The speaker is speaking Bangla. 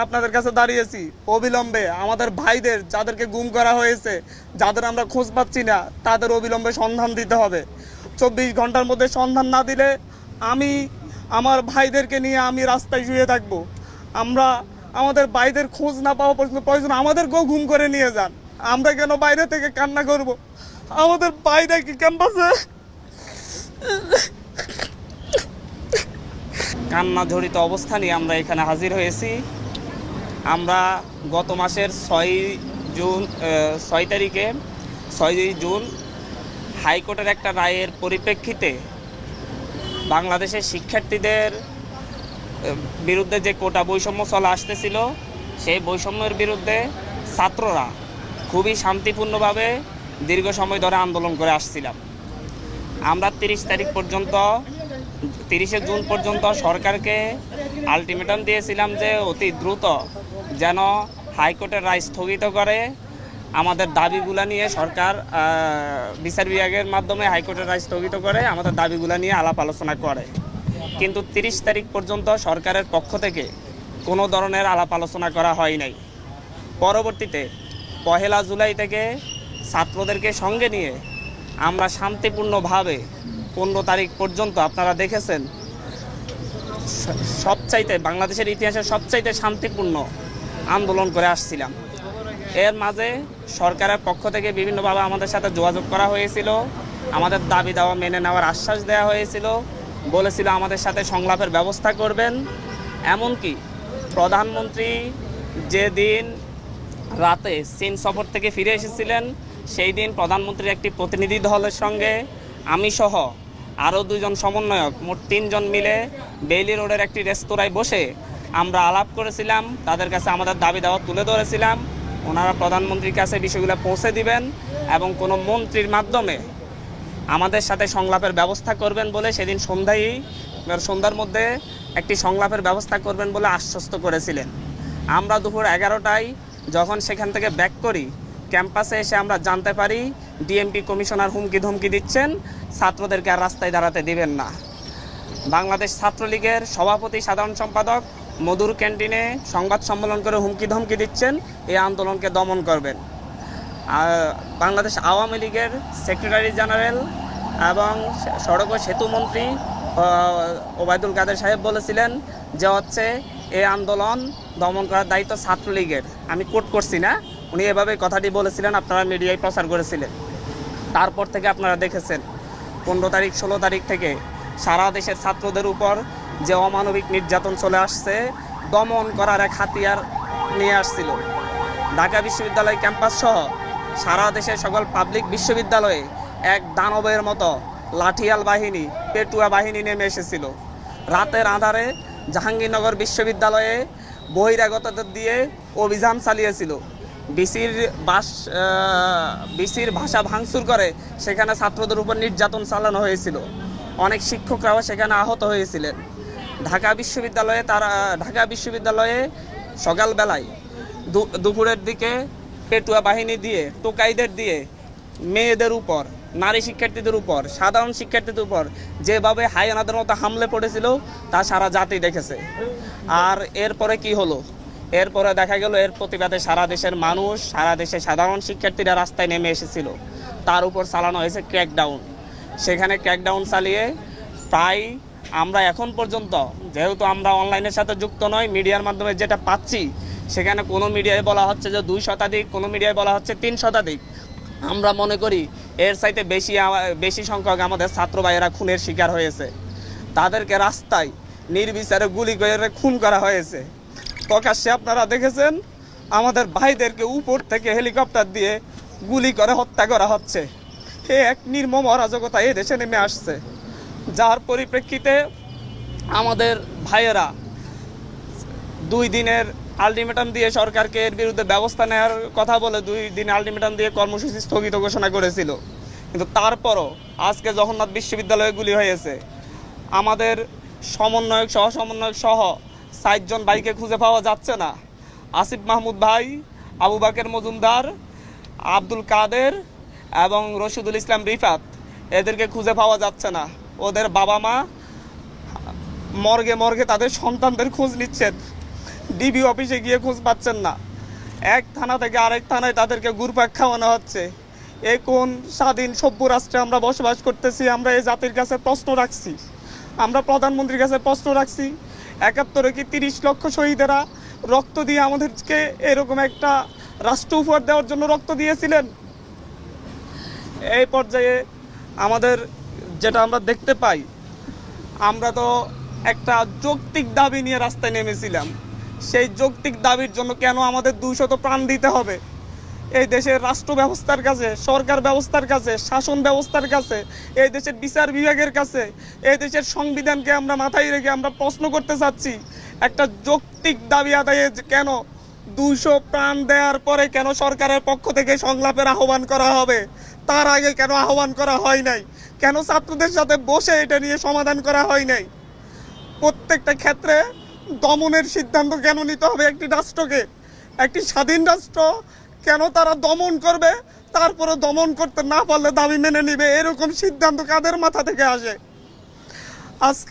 আপনাদের কাছে দাঁড়িয়েছি অবিলম্বে আমাদের ভাইদের যাদেরকে গুম করা হয়েছে, যাদের আমরা খোঁজ পাচ্ছি না, তাদের অবিলম্বে সন্ধান দিতে হবে। 24 ঘন্টার মধ্যে সন্ধান না দিলে আমি আমার ভাইদেরকে নিয়ে আমি রাস্তায় শুয়ে থাকবো। আমরা আমাদের ভাইদের খোঁজ না পাওয়া পর্যন্ত প্রয়োজন আমাদেরকেও গুম করে নিয়ে যান। আমরা কেন বাইরে থেকে কান্না করব? আমাদের ভাইরা কি ক্যাম্পাসে কান্না জড়িত অবস্থা নিয়ে আমরা এখানে হাজির হয়েছি। আমরা গত মাসের 6 তারিখে 6 জুন হাইকোর্টের একটা রায়ের পরিপ্রেক্ষিতে বাংলাদেশের শিক্ষার্থীদের বিরুদ্ধে যে কোটা বৈষম্য চলে আসতেছিল, সেই বৈষম্যের বিরুদ্ধে ছাত্ররা খুবই শান্তিপূর্ণভাবে দীর্ঘ সময় ধরে আন্দোলন করে আসছিলাম। আমরা 30 জুন পর্যন্ত সরকারকে আলটিমেটাম দিয়েছিলাম যে অতি দ্রুত যেন হাইকোর্টের রায় স্থগিত করে আমাদের দাবিগুলা নিয়ে সরকার বিচার বিভাগের মাধ্যমে হাইকোর্টের রায় স্থগিত করে আমাদের দাবিগুলা নিয়ে আলাপ আলোচনা করে। কিন্তু 30 তারিখ পর্যন্ত সরকারের পক্ষ থেকে কোনো ধরনের আলাপ আলোচনা করা হয় নাই। পরবর্তীতে 1 জুলাই থেকে ছাত্রদেরকে সঙ্গে নিয়ে আমরা শান্তিপূর্ণভাবে 15 তারিখ পর্যন্ত আপনারা দেখেছেন সবচাইতে বাংলাদেশের ইতিহাসে সবচাইতে শান্তিপূর্ণ আন্দোলন করে আসছিলাম। এর মাঝে সরকারের পক্ষ থেকে বিভিন্নভাবে আমাদের সাথে যোগাযোগ করা হয়েছিল, আমাদের দাবি দাওয়া মেনে নেওয়ার আশ্বাস দেওয়া হয়েছিল, বলেছিল আমাদের সাথে সংলাপের ব্যবস্থা করবেন। এমনকি প্রধানমন্ত্রী যেদিন রাতে চীন সফর থেকে ফিরে এসেছিলেন, সেই দিন প্রধানমন্ত্রীর একটি প্রতিনিধি দলের সঙ্গে আমি সহ আরও 2 জন সমন্বয়ক মোট 3 জন মিলে বেইলি রোডের একটি রেস্তোরাঁয় বসে আমরা আলাপ করেছিলাম, তাদের কাছে আমাদের দাবি দাওয়া তুলে ধরেছিলাম। ওনারা প্রধানমন্ত্রীর কাছে বিষয়গুলো পৌঁছে দিবেন এবং কোনো মন্ত্রীর মাধ্যমে আমাদের সাথে সংলাপের ব্যবস্থা করবেন বলে সেদিন সন্ধ্যার মধ্যে একটি সংলাপের ব্যবস্থা করবেন বলে আশ্বস্ত করেছিলেন। আমরা দুপুর 11টায় যখন সেখান থেকে ব্যাক করি, ক্যাম্পাসে এসে আমরা জানতে পারি ডিএমপি কমিশনার হুমকি ধমকি দিচ্ছেন, ছাত্রদেরকে আর রাস্তায় দাঁড়াতে দিবেন না। বাংলাদেশ ছাত্রলীগের সভাপতি সাধারণ সম্পাদক মধুর ক্যান্টিনে সংবাদ সম্মেলন করে হুমকি ধমকি দিচ্ছেন এই আন্দোলনকে দমন করবেন। বাংলাদেশ আওয়ামী লীগের সেক্রেটারি জেনারেল এবং সড়ক ও সেতু মন্ত্রী ওবায়দুল কাদের সাহেব বলেছিলেন যে এই আন্দোলন দমন করার দায়িত্ব ছাত্রলীগের। আমি কোট করছি না, উনি এভাবে কথাটি বলেছিলেন, আপনারা মিডিয়ায় প্রচার করেছিলেন। তারপর থেকে আপনারা দেখেছেন 15 তারিখ 16 তারিখ থেকে সারা দেশের ছাত্রদের উপর যে অমানবিক নির্যাতন চলে আসছে, দমন করার এক হাতিয়ার নিয়ে আসছিল। ঢাকা বিশ্ববিদ্যালয় ক্যাম্পাস সহ সারা দেশের সকল পাবলিক বিশ্ববিদ্যালয়ে এক দানবের মতো লাঠিয়াল বাহিনী, পেটুয়া বাহিনী নেমে এসেছিল। রাতের আঁধারে জাহাঙ্গীরনগর বিশ্ববিদ্যালয়ে বহিরাগতদের দিয়ে অভিযান চালিয়েছিল। বিসির ভাষা ভাঙচুর করে সেখানে ছাত্রদের উপর নির্যাতন চালানো হয়েছিল। অনেক শিক্ষকরাও সেখানে আহত হয়েছিলেন। ঢাকা বিশ্ববিদ্যালয়ে সকালবেলায় দুপুরের দিকে পেটুয়া বাহিনী দিয়ে, টোকাইদের দিয়ে মেয়েদের উপর, নারী শিক্ষার্থীদের উপর, সাধারণ শিক্ষার্থীদের উপর যেভাবে হায়নাদের মতো হামলে পড়েছিল তা সারা জাতি দেখেছে। আর এরপরে কি হলো? এরপরে দেখা গেল এর প্রতিবাদে সারা দেশের মানুষ, সারা দেশের সাধারণ শিক্ষার্থীরা রাস্তায় নেমে এসেছিল। তার উপর চালানো হয়েছে ক্র্যাকডাউন। সেখানে ক্র্যাকডাউন চালিয়ে প্রায় আমরা এখন পর্যন্ত, যেহেতু আমরা অনলাইনের সাথে যুক্ত নয়, মিডিয়ার মাধ্যমে যেটা পাচ্ছি সেখানে কোনো মিডিয়ায় বলা হচ্ছে যে 2 শতাধিক, কোনো মিডিয়ায় বলা হচ্ছে 3 শতাধিক। আমরা মনে করি এর চাইতে বেশি সংখ্যক আমাদের ছাত্র ভাইয়েরা খুনের শিকার হয়েছে। তাদেরকে রাস্তায় নির্বিচারে গুলি করে খুন করা হয়েছে। প্রকাশ্যে আপনারা দেখেছেন আমাদের ভাইদেরকে উপর থেকে হেলিকপ্টার দিয়ে গুলি করে হত্যা করা হচ্ছে। এক নির্মম অরাজকতা এই দেশে নেমে আসছে, যার পরিপ্রেক্ষিতে আমাদের ভাইয়েরা 2 দিনের আলটিমেটাম দিয়ে সরকারকে এর বিরুদ্ধে ব্যবস্থা নেওয়ার কথা বলে 2 দিন আলটিমেটাম দিয়ে কর্মসূচি স্থগিত ঘোষণা করেছিল। কিন্তু তারপরও আজকে জগন্নাথ বিশ্ববিদ্যালয়ে গুলি হয়েছে। আমাদের সহ সমন্বয়ক সহ 4 জন ভাইকে খুঁজে পাওয়া যাচ্ছে না। আসিফ মাহমুদ ভাই, আবু বাকের মজুমদার, আব্দুল কাদের এবং রশিদুল ইসলাম রিফাত, এদেরকে খুঁজে পাওয়া যাচ্ছে না। ওদের বাবা মা মর্গে তাদের সন্তানদের খোঁজ নিচ্ছেন ডিবি অফিসে গিয়ে খোঁজ পাচ্ছেন না, এক থানা থেকে আরেক থানায় তাদেরকে ঘুরপাক খাওয়ানো হচ্ছে। এই কোন স্বাধীন সভ্য রাষ্ট্রে আমরা বসবাস করতেছি? আমরা এই জাতির কাছে প্রশ্ন রাখছি, আমরা প্রধানমন্ত্রীর কাছে প্রশ্ন রাখছি, ৭১ কি ৩০ লক্ষ শহীদেরা রক্ত দিয়ে আমাদেরকে এরকম একটা রাষ্ট্র উপহার দেওয়ার জন্য রক্ত দিয়েছিলেন। এই পর্যায়ে আমাদের যেটা আমরা দেখতে পাই, আমরা তো একটা যৌক্তিক দাবি নিয়ে রাস্তায় নেমেছিলাম। সেই যৌক্তিক দাবির জন্য কেন আমাদের ২০০ প্রাণ দিতে হবে? এই দেশের রাষ্ট্র ব্যবস্থার কাছে, সরকার ব্যবস্থার কাছে, শাসন ব্যবস্থার কাছে, এই দেশের বিচার বিভাগের কাছে, এই দেশের সংবিধানকে আমরা মাথায় রেখে আমরা প্রশ্ন করতে চাচ্ছি, একটা যৌক্তিক দাবি আদায়ে কেন ২০০ প্রাণ দেওয়ার পরে কেন সরকারের পক্ষ থেকে সংলাপের আহ্বান করা হবে? তার আগে কেন আহ্বান করা হয় নাই? কেন ছাত্রদের সাথে বসে এটা নিয়ে সমাধান করা হয় নাই? প্রত্যেকটা ক্ষেত্রে দমনের সিদ্ধান্ত কেন নিতে হবে একটি রাষ্ট্রকে? একটি স্বাধীন রাষ্ট্র কেন তারা দমন করবে, তারপরে দমন করতে না পারলে দাবি মেনে নিবে? এরকম সিদ্ধান্ত কাদের মাথা থেকে আসে? আজকে